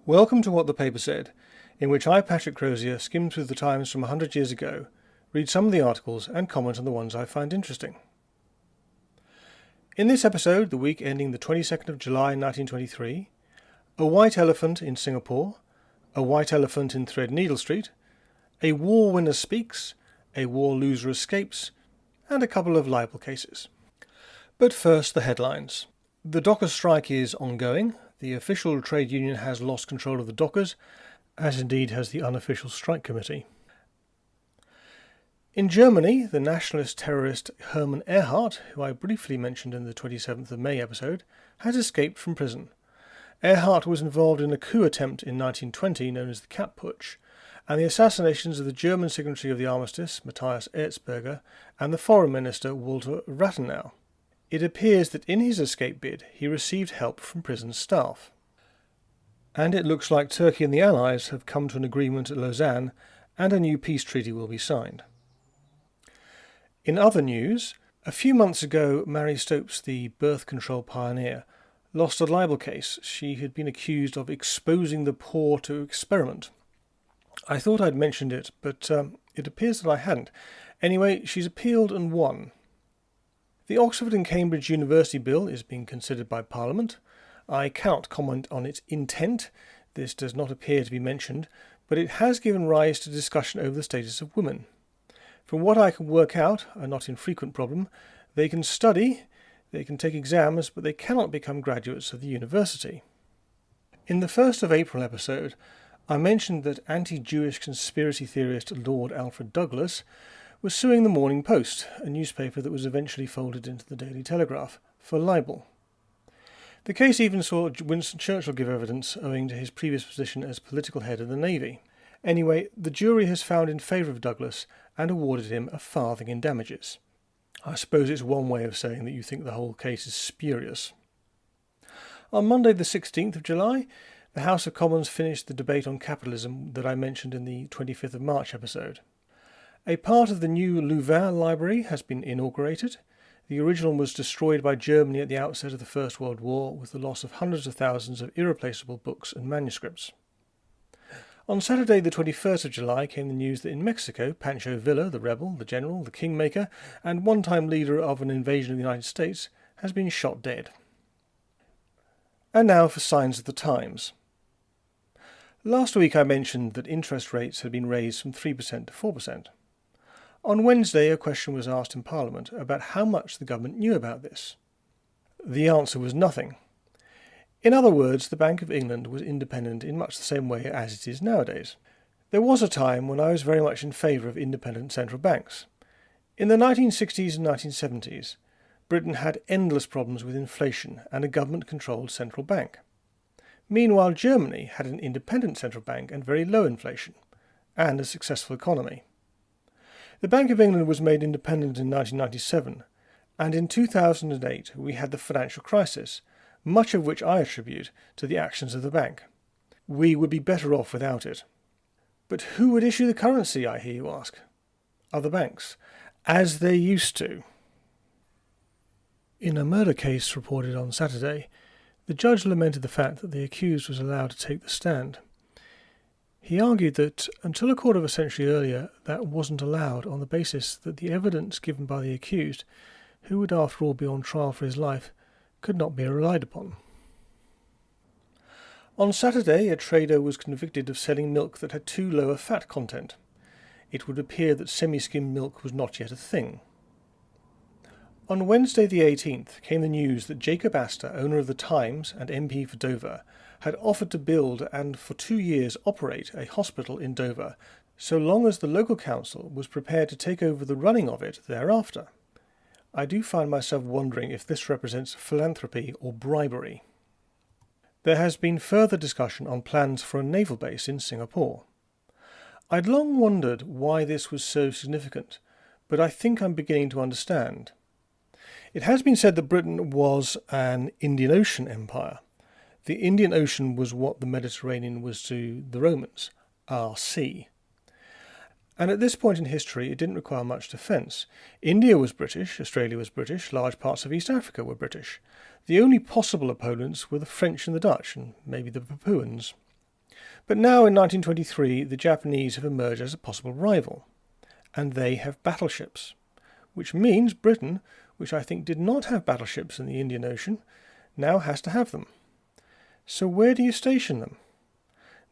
Welcome to What the Paper Said, in which I, Patrick Crozier, skim through the Times from 100 years ago, read some of the articles and comment on the ones I find interesting. In this episode, the week ending the 22nd of July 1923, a white elephant in Singapore, a white elephant in Threadneedle Street, a war winner speaks, a war loser escapes, and a couple of libel cases. But first, the headlines. The dockers' strike is ongoing. The official trade union has lost control of the dockers, as indeed has the unofficial strike committee. In Germany, the nationalist terrorist Hermann Ehrhardt, who I briefly mentioned in the 27th of May episode, has escaped from prison. Ehrhardt was involved in a coup attempt in 1920 known as the Kapp Putsch, and the assassinations of the German signatory of the armistice, Matthias Erzberger, and the foreign minister, Walter Rathenau. It appears that in his escape bid he received help from prison staff. And it looks like Turkey and the Allies have come to an agreement at Lausanne, and a new peace treaty will be signed. In other news, a few months ago Mary Stopes, the birth control pioneer, lost a libel case. She had been accused of exposing the poor to experiment. I thought I'd mentioned it, but it appears that I hadn't. Anyway, she's appealed and won. The Oxford and Cambridge University Bill is being considered by Parliament. I cannot comment on its intent. This does not appear to be mentioned, but it has given rise to discussion over the status of women. From what I can work out, a not infrequent problem, they can study, they can take exams, but they cannot become graduates of the university. In the 1st of April episode, I mentioned that anti-Jewish conspiracy theorist Lord Alfred Douglas was suing the Morning Post, a newspaper that was eventually folded into the Daily Telegraph, for libel. The case even saw Winston Churchill give evidence owing to his previous position as political head of the Navy. Anyway, the jury has found in favour of Douglas and awarded him a farthing in damages. I suppose it's one way of saying that you think the whole case is spurious. On Monday the 16th of July, the House of Commons finished the debate on capitalism that I mentioned in the 25th of March episode. A part of the new Louvain Library has been inaugurated. The original was destroyed by Germany at the outset of the First World War, with the loss of hundreds of thousands of irreplaceable books and manuscripts. On Saturday the 21st of July came the news that in Mexico, Pancho Villa, the rebel, the general, the kingmaker, and one-time leader of an invasion of the United States, has been shot dead. And now for signs of the times. Last week I mentioned that interest rates had been raised from 3% to 4%. On Wednesday, a question was asked in Parliament about how much the government knew about this. The answer was nothing. In other words, the Bank of England was independent in much the same way as it is nowadays. There was a time when I was very much in favour of independent central banks. In the 1960s and 1970s, Britain had endless problems with inflation and a government-controlled central bank. Meanwhile, Germany had an independent central bank and very low inflation, and a successful economy. The Bank of England was made independent in 1997, and in 2008 we had the financial crisis, much of which I attribute to the actions of the bank. We would be better off without it. But who would issue the currency, I hear you ask? Other banks, as they used to. In a murder case reported on Saturday, the judge lamented the fact that the accused was allowed to take the stand. He argued that, until a quarter of a century earlier, that wasn't allowed on the basis that the evidence given by the accused, who would after all be on trial for his life, could not be relied upon. On Saturday, a trader was convicted of selling milk that had too low a fat content. It would appear that semi-skimmed milk was not yet a thing. On Wednesday the 18th came the news that Jacob Astor, owner of the Times and MP for Dover, had offered to build and for 2 years operate a hospital in Dover, so long as the local council was prepared to take over the running of it thereafter. I do find myself wondering if this represents philanthropy or bribery. There has been further discussion on plans for a naval base in Singapore. I'd long wondered why this was so significant, but I think I'm beginning to understand. It has been said that Britain was an Indian Ocean empire. The Indian Ocean was what the Mediterranean was to the Romans, our sea. And at this point in history, it didn't require much defence. India was British, Australia was British, large parts of East Africa were British. The only possible opponents were the French and the Dutch, and maybe the Papuans. But now in 1923 the Japanese have emerged as a possible rival, and they have battleships, which means Britain, which I think did not have battleships in the Indian Ocean, now has to have them. So where do you station them?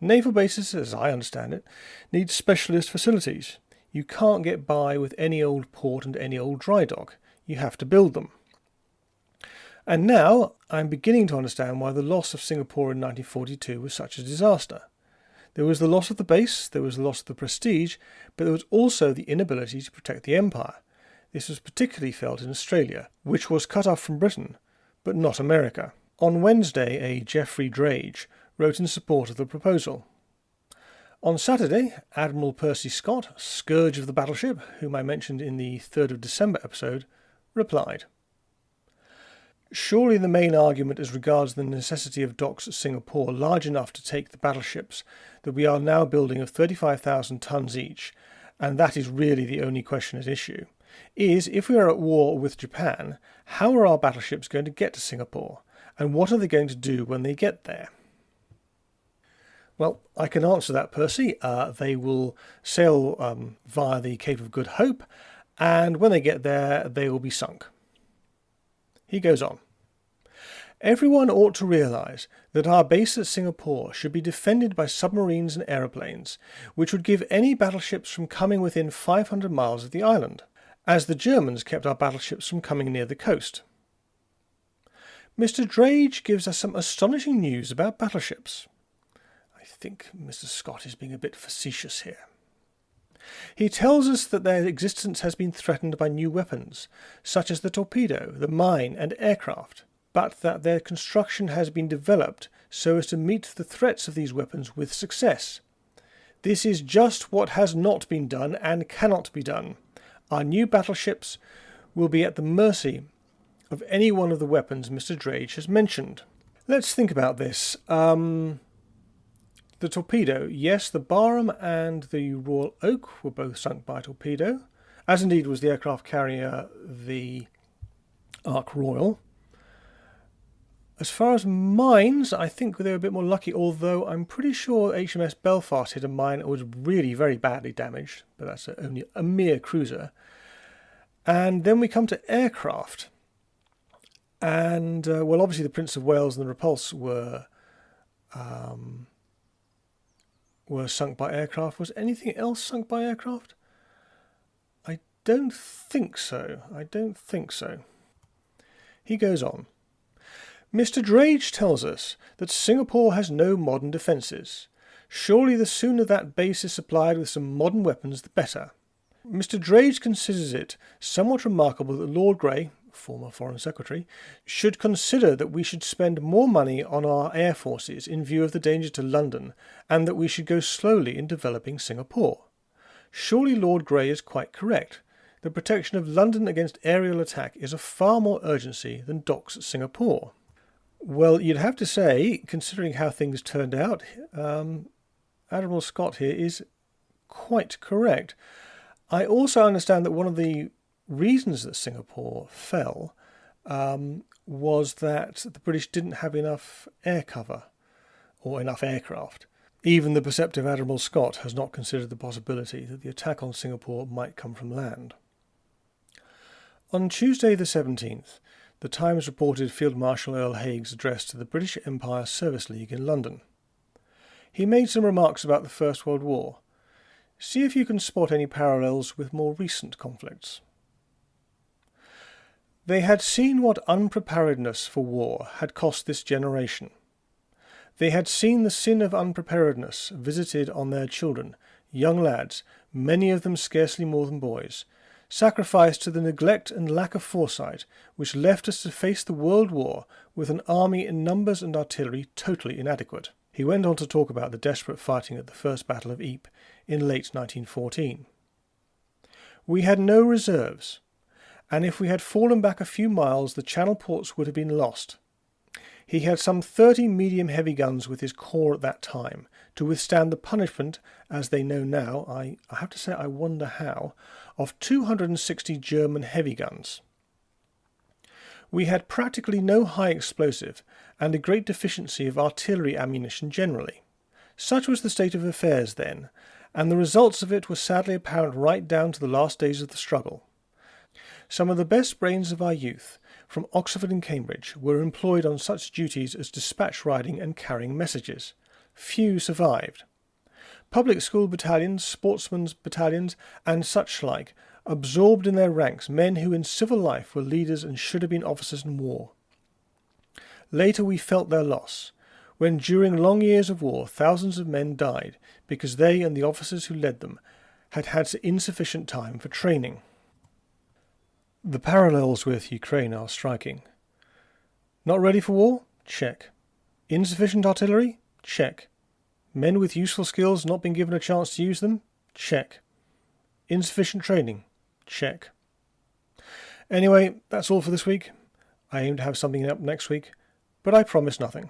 Naval bases, as I understand it, need specialist facilities. You can't get by with any old port and any old dry dock. You have to build them. And now I'm beginning to understand why the loss of Singapore in 1942 was such a disaster. There was the loss of the base, there was the loss of the prestige, but there was also the inability to protect the empire. This was particularly felt in Australia, which was cut off from Britain, but not America. On Wednesday, a Geoffrey Drage wrote in support of the proposal. On Saturday, Admiral Percy Scott, scourge of the battleship, whom I mentioned in the 3rd of December episode, replied, "Surely the main argument as regards the necessity of docks at Singapore large enough to take the battleships that we are now building of 35,000 tons each, and that is really the only question at issue, is if we are at war with Japan, how are our battleships going to get to Singapore, and what are they going to do when they get there?" Well, I can answer that, Percy. They will sail via the Cape of Good Hope, and when they get there, they will be sunk. He goes on. "Everyone ought to realise that our base at Singapore should be defended by submarines and aeroplanes, which would give any battleships from coming within 500 miles of the island, as the Germans kept our battleships from coming near the coast. Mr. Drage gives us some astonishing news about battleships." I think Mr. Scott is being a bit facetious here. "He tells us that their existence has been threatened by new weapons, such as the torpedo, the mine, and aircraft, but that their construction has been developed so as to meet the threats of these weapons with success. This is just what has not been done and cannot be done. Our new battleships will be at the mercy of any one of the weapons Mr. Drage has mentioned." Let's think about this. The torpedo, yes, the Barham and the Royal Oak were both sunk by a torpedo, as indeed was the aircraft carrier, the Ark Royal. As far as mines, I think they were a bit more lucky, although I'm pretty sure HMS Belfast hit a mine that was really very badly damaged, but that's only a mere cruiser. And then we come to aircraft. And, well, obviously the Prince of Wales and the Repulse were sunk by aircraft. Was anything else sunk by aircraft? I don't think so. He goes on. "Mr. Drage tells us that Singapore has no modern defences. Surely the sooner that base is supplied with some modern weapons, the better. Mr. Drage considers it somewhat remarkable that Lord Grey, former Foreign Secretary, should consider that we should spend more money on our air forces in view of the danger to London, and that we should go slowly in developing Singapore. Surely Lord Grey is quite correct. The protection of London against aerial attack is of far more urgency than docks at Singapore." Well, you'd have to say, considering how things turned out, Admiral Scott here is quite correct. I also understand that one of the reasons that Singapore fell was that the British didn't have enough air cover or enough aircraft. Even the perceptive Admiral Scott has not considered the possibility that the attack on Singapore might come from land. On Tuesday the 17th, the Times reported Field Marshal Earl Haig's address to the British Empire Service League in London. He made some remarks about the First World War. See if you can spot any parallels with more recent conflicts. "They had seen what unpreparedness for war had cost this generation. They had seen the sin of unpreparedness visited on their children, young lads, many of them scarcely more than boys, sacrificed to the neglect and lack of foresight which left us to face the World War with an army in numbers and artillery totally inadequate." He went on to talk about the desperate fighting at the First Battle of Ypres in late 1914. "We had no reserves, and if we had fallen back a few miles the Channel ports would have been lost. He had some 30 medium-heavy guns with his corps at that time, to withstand the punishment, as they know now, I have to say I wonder how, of 260 German heavy guns. We had practically no high explosive, and a great deficiency of artillery ammunition generally. Such was the state of affairs then, and the results of it were sadly apparent right down to the last days of the struggle. Some of the best brains of our youth, from Oxford and Cambridge, were employed on such duties as dispatch riding and carrying messages. Few survived. Public school battalions, sportsmen's battalions, and such like absorbed in their ranks men who in civil life were leaders and should have been officers in war. Later we felt their loss, when during long years of war thousands of men died because they and the officers who led them had had insufficient time for training. The parallels with Ukraine are striking. Not ready for war? Check. Insufficient artillery? Check. Men with useful skills not being given a chance to use them? Check. Insufficient training? Check. Anyway, that's all for this week. I aim to have something up next week, but I promise nothing.